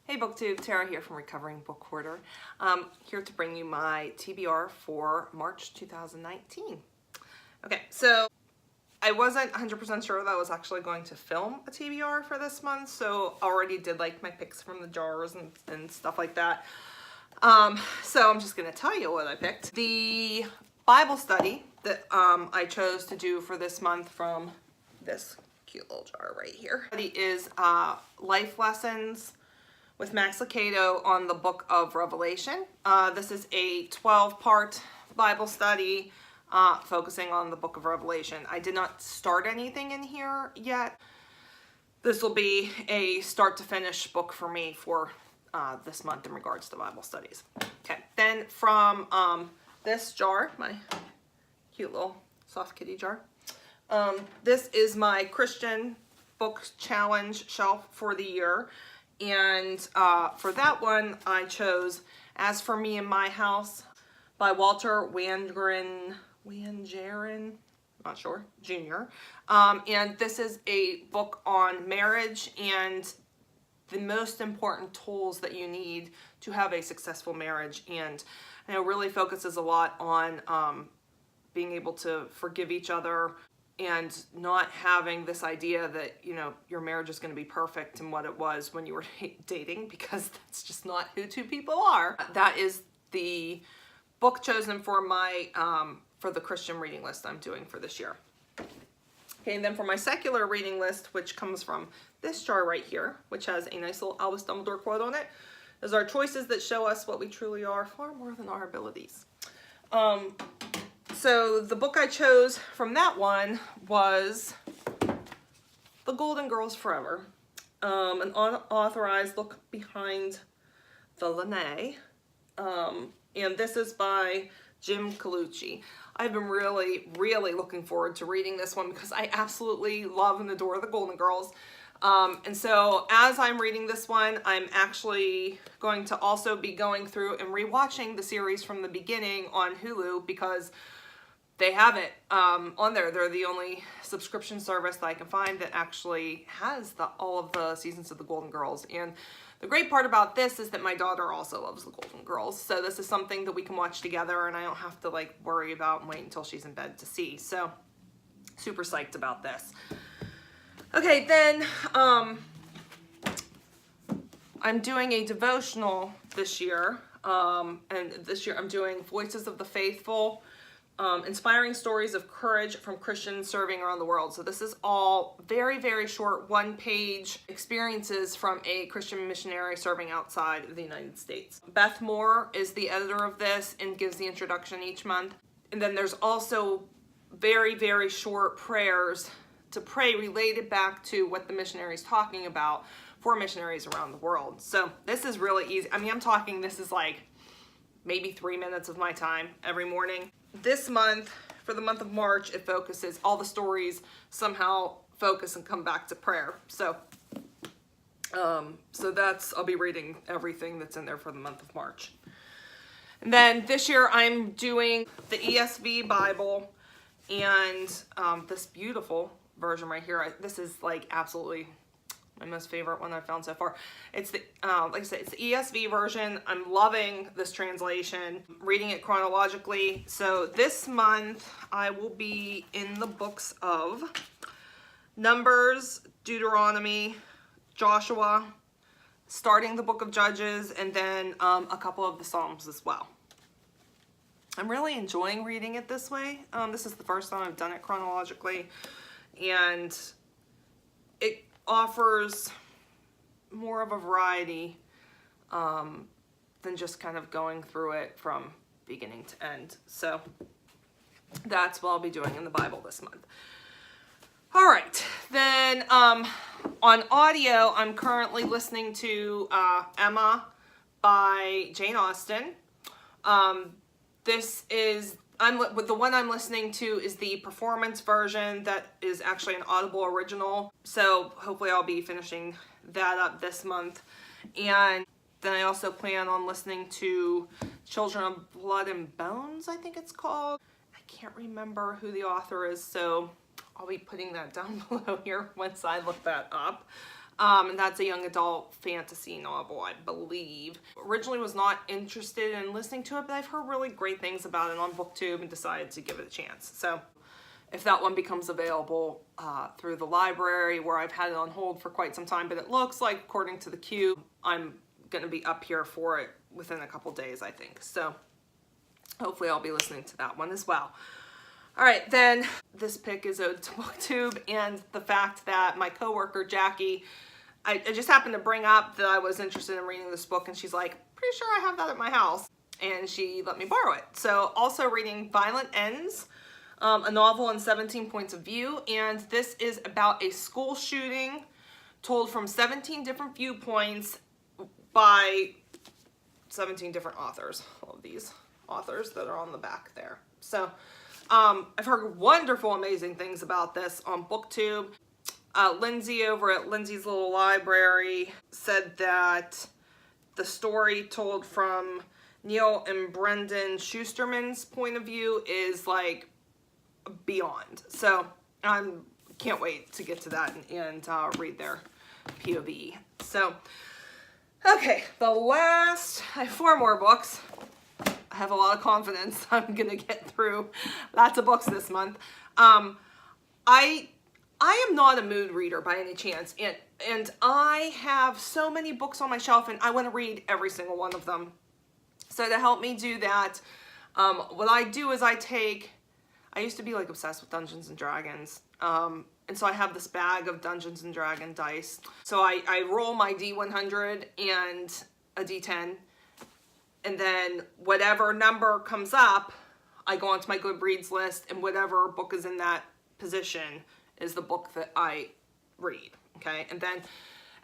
Hey BookTube, Tara here from Recovering Book Hoarder. Here to bring you my TBR for March 2019. Okay, so I wasn't 100% sure that I was actually going to film a TBR for this month, so already did like my picks from the jars and stuff like that. So I'm just going to tell you what I picked. The Bible study that I chose to do for this month from this cute little jar right here. It is Life Lessons with Max Lucado on the Book of Revelation. This is a 12-part Bible study focusing on the Book of Revelation. I did not start anything in here yet. This will be a start to finish book for me for this month in regards to Bible studies. Okay, then from this jar, my cute little soft kitty jar, this is my Christian book challenge shelf for the year. And for that one, I chose As for Me in My House by Walter Wangerin, not sure, Jr. And this is a book on marriage and the most important tools that you need to have a successful marriage. And it really focuses a lot on being able to forgive each other and not having this idea that, you know, your marriage is going to be perfect and what it was when you were dating, because that's just not who two people are. That is the book chosen for my for the Christian reading list I'm doing for this year. Okay, and then for my secular reading list, which comes from this jar right here, which has a nice little Albus Dumbledore quote on it, is our choices that show us what we truly are far more than our abilities. So the book I chose from that one was The Golden Girls Forever, an unauthorized look behind the Lene, and this is by Jim Colucci. I've been really looking forward to reading this one because I absolutely love and adore the Golden Girls. And so as I'm reading this one, I'm actually going to also be going through and rewatching the series from the beginning on Hulu because they have it on there. They're the only subscription service that I can find that actually has all of the seasons of the Golden Girls. And the great part about this is that my daughter also loves the Golden Girls. So this is something that we can watch together and I don't have to like worry about and wait until she's in bed to see. So super psyched about this. Okay, then I'm doing a devotional this year. And this year I'm doing Voices of the Faithful, inspiring stories of courage from Christians serving around the world. So this is all very short one-page experiences from a Christian missionary serving outside of the United States. Beth Moore is the editor of this and gives the introduction each month. And then there's also very short prayers to pray related back to what the missionary is talking about for missionaries around the world. So this is really easy. I mean, I'm talking, this is like maybe 3 minutes of my time every morning. This month, for the month of March, it focuses, all the stories somehow focus and come back to prayer. So, I'll be reading everything that's in there for the month of March. And then this year I'm doing the ESV Bible and this beautiful version right here. This is like absolutely my most favorite one I've found so far. It's the, like I said, it's the ESV version. I'm loving this translation, reading it chronologically. So this month I will be in the books of Numbers, Deuteronomy, Joshua, starting the book of Judges, and then a couple of the Psalms as well. I'm really enjoying reading it this way. This is the first time I've done it chronologically, and it offers more of a variety than just kind of going through it from beginning to end. So that's what I'll be doing in the Bible this month. All right, then on audio, I'm currently listening to Emma by Jane Austen. The one I'm listening to is the performance version that is actually an Audible original. So hopefully I'll be finishing that up this month. And then I also plan on listening to Children of Blood and Bones, I think it's called. I can't remember who the author is, so I'll be putting that down below here once I look that up. And that's a young adult fantasy novel, I believe. Originally was not interested in listening to it, but I've heard really great things about it on BookTube and decided to give it a chance. So if that one becomes available through the library, where I've had it on hold for quite some time, but it looks like, according to the queue, I'm going to be up here for it within a couple days, I think. So hopefully I'll be listening to that one as well. All right, then this pick is owed to BookTube and the fact that my coworker, Jackie, I just happened to bring up that I was interested in reading this book, and she's like, pretty sure I have that at my house, and she let me borrow it. So also reading Violent Ends, a novel in 17 points of view, and this is about a school shooting told from 17 different viewpoints by 17 different authors. All of these authors that are on the back there. So I've heard wonderful, amazing things about this on BookTube. Lindsay over at Lindsay's Little Library said that the story told from Neil and Brendan Schusterman's point of view is like beyond. So I can't wait to get to that and read their POV. So, okay, I have 4 more books. I have a lot of confidence I'm gonna get through lots of books this month. I am not a mood reader by any chance, and I have so many books on my shelf, and I want to read every single one of them. So to help me do that, what I do is I used to be like obsessed with Dungeons and Dragons, and so I have this bag of Dungeons and Dragon dice. So I roll my D100 and a D10, and then whatever number comes up, I go onto my Goodreads list, and whatever book is in that position is the book that I read, okay? And then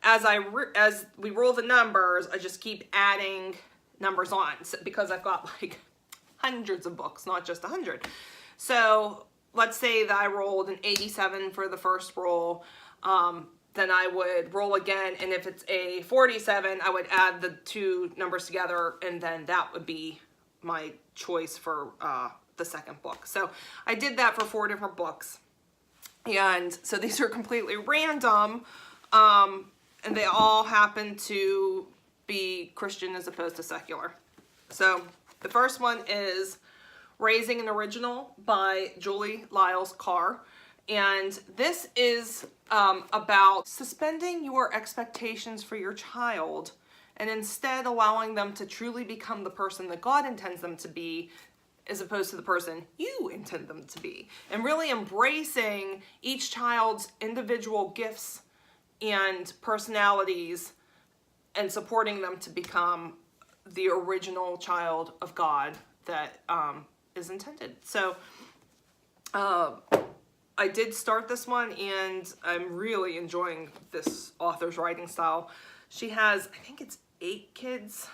as we roll the numbers, I just keep adding numbers on, because I've got like hundreds of books, not just 100. So let's say that I rolled an 87 for the first roll, then I would roll again, and if it's a 47, I would add the 2 numbers together, and then that would be my choice for the second book. So I did that for 4 different books. And so these are completely random, and they all happen to be Christian as opposed to secular. So the first one is Raising an Original by Julie Lyles Carr. And this is about suspending your expectations for your child and instead allowing them to truly become the person that God intends them to be, as opposed to the person you intend them to be, and really embracing each child's individual gifts and personalities and supporting them to become the original child of God that is intended. So I did start this one, and I'm really enjoying this author's writing style. She has, I think it's 8 kids.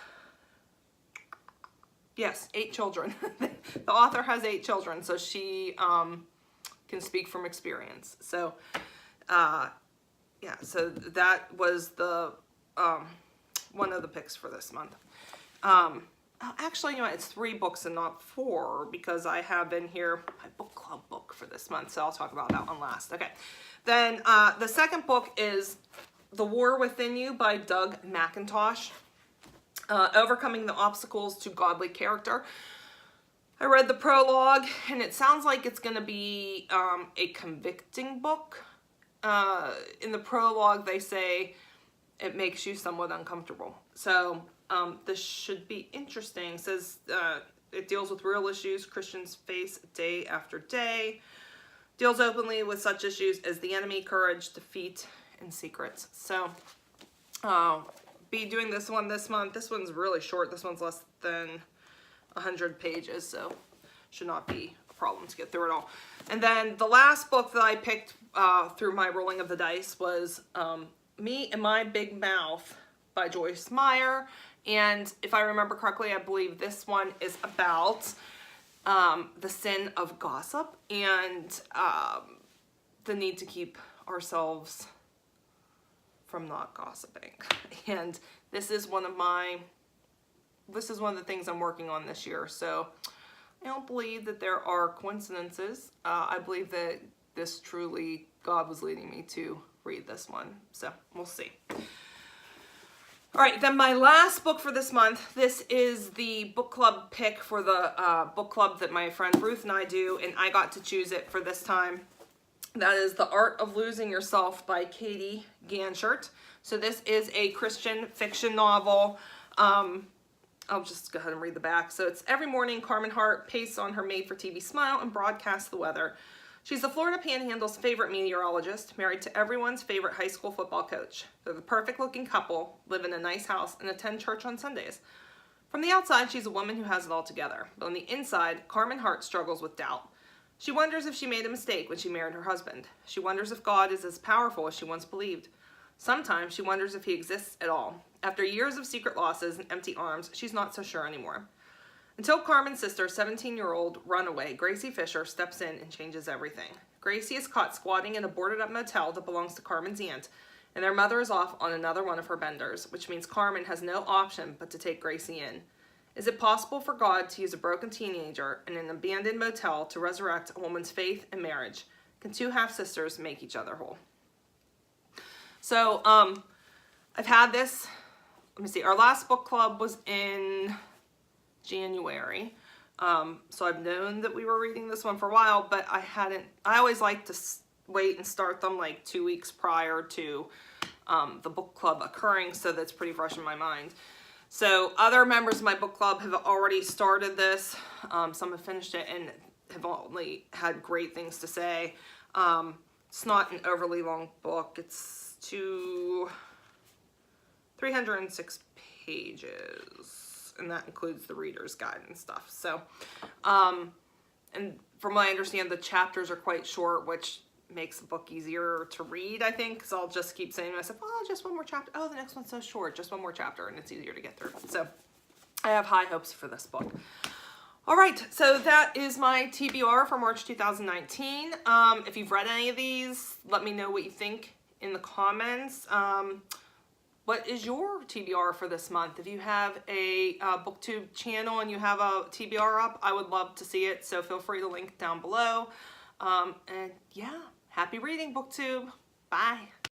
Yes, 8 children. The author has 8 children, so she can speak from experience. So, yeah, so that was the one of the picks for this month. Actually, you know what, it's 3 books and not 4, because I have in here my book club book for this month, so I'll talk about that one last. Okay, then the second book is The War Within You by Doug McIntosh. Overcoming the Obstacles to Godly Character. I read the prologue, and it sounds like it's going to be a convicting book. In the prologue, they say it makes you somewhat uncomfortable. So this should be interesting. It says it deals with real issues Christians face day after day. Deals openly with such issues as the enemy, courage, defeat, and secrets. So be doing this one this month. This one's really short. This one's less than 100 pages, so should not be a problem to get through it all. And then the last book that I picked through my rolling of the dice was Me and My Big Mouth by Joyce Meyer. And if I remember correctly, I believe this one is about the sin of gossip and the need to keep ourselves from not gossiping. And this is one of the things I'm working on this year. So I don't believe that there are coincidences. I believe that this truly, God was leading me to read this one. So we'll see. All right, then my last book for this month, this is the book club pick for the book club that my friend Ruth and I do, and I got to choose it for this time. That is The Art of Losing Yourself by Katie Ganshert. So this is a Christian fiction novel. I'll just go ahead and read the back. So it's every morning, Carmen Hart pastes on her made-for-TV smile and broadcasts the weather. She's the Florida Panhandle's favorite meteorologist, married to everyone's favorite high school football coach. They're the perfect-looking couple, live in a nice house, and attend church on Sundays. From the outside, she's a woman who has it all together. But on the inside, Carmen Hart struggles with doubt. She wonders if she made a mistake when she married her husband. She wonders if God is as powerful as she once believed. Sometimes she wonders if he exists at all. After years of secret losses and empty arms, she's not so sure anymore. Until Carmen's sister, 17-year-old runaway Gracie Fisher, steps in and changes everything. Gracie is caught squatting in a boarded-up motel that belongs to Carmen's aunt, and their mother is off on another one of her benders, which means Carmen has no option but to take Gracie in. Is it possible for God to use a broken teenager in an abandoned motel to resurrect a woman's faith and marriage? Can two half-sisters make each other whole? So, I've had this, let me see, our last book club was in January. So I've known that we were reading this one for a while, but I always like to wait and start them like 2 weeks prior to the book club occurring, so that's pretty fresh in my mind. So other members of my book club have already started this. Some have finished it and have only had great things to say. It's not an overly long book. It's 306 pages, and that includes the reader's guide and stuff. So, and from what I understand, the chapters are quite short, which makes the book easier to read, I think, because I'll just keep saying to myself, oh, just one more chapter. Oh, the next one's so short, just one more chapter, and it's easier to get through. So I have high hopes for this book. All right, so that is my TBR for March 2019. If you've read any of these, let me know what you think in the comments. What is your TBR for this month? If you have a BookTube channel and you have a TBR up, I would love to see it, so feel free to link down below. And yeah, happy reading, BookTube. Bye.